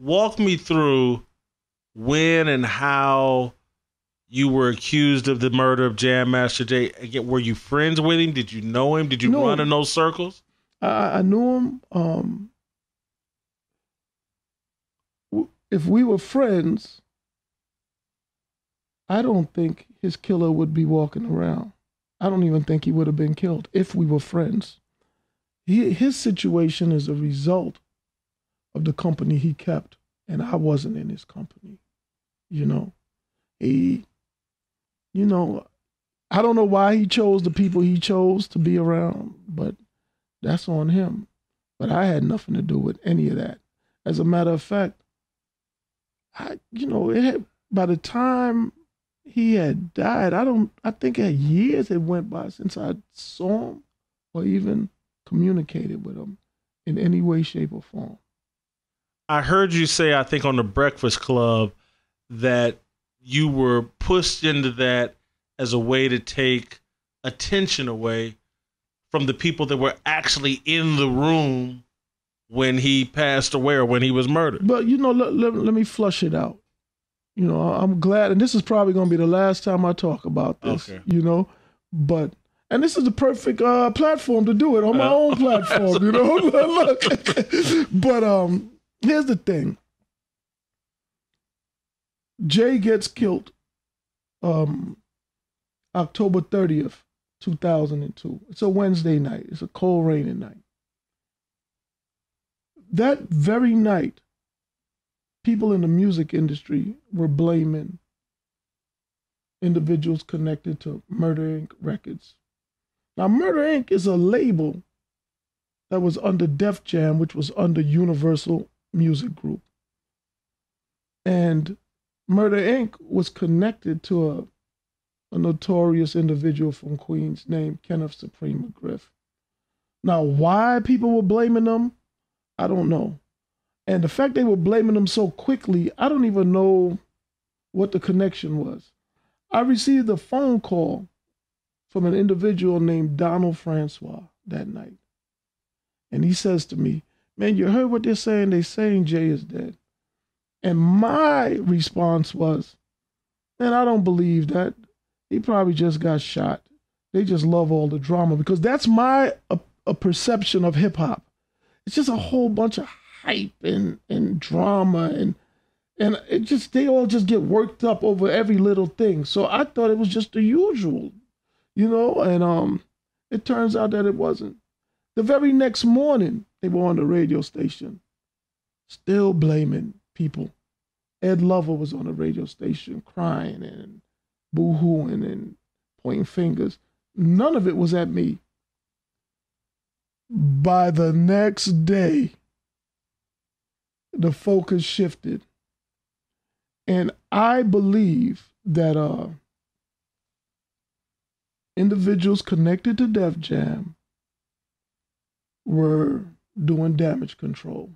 walk me through when and how you were accused of the murder of Jam Master Jay. Again, were you friends with him? Did you know him? Did you run in those circles? I knew him. If we were friends, I don't think his killer would be walking around. I don't even think he would have been killed if we were friends. His situation is a result of the company he kept, and I wasn't in his company. I don't know why he chose the people he chose to be around, but that's on him. But I had nothing to do with any of that. As a matter of fact, by the time he had died, I think years had went by since I saw him or even communicated with him in any way, shape, or form. I heard you say, I think on the Breakfast Club, that you were pushed into that as a way to take attention away from the people that were actually in the room when he passed away or when he was murdered. But, let me flush it out. I'm glad, and this is probably going to be the last time I talk about this, but, and this is the perfect platform to do it on my own platform, Look. But here's the thing. Jay gets killed October 30th, 2002. It's a Wednesday night. It's a cold, rainy night. That very night, people in the music industry were blaming individuals connected to Murder Inc. Records. Now, Murder Inc. is a label that was under Def Jam, which was under Universal Music Group. And Murder Inc. was connected to a notorious individual from Queens named Kenneth Supreme McGriff. Now, why people were blaming them, I don't know. And the fact they were blaming them so quickly, I don't even know what the connection was. I received a phone call from an individual named Donald Francois that night. And he says to me, "Man, you heard what they're saying? They're saying Jay is dead." And my response was, "Man, I don't believe that. He probably just got shot. They just love all the drama," because that's my a perception of hip hop. It's just a whole bunch of hype and drama and they all just get worked up over every little thing. So I thought it was just the usual, and it turns out that it wasn't. The very next morning, they were on the radio station, still blaming people. Ed Lover was on the radio station crying and boo-hooing and pointing fingers. None of it was at me. By the next day, the focus shifted. And I believe that individuals connected to Def Jam were doing damage control.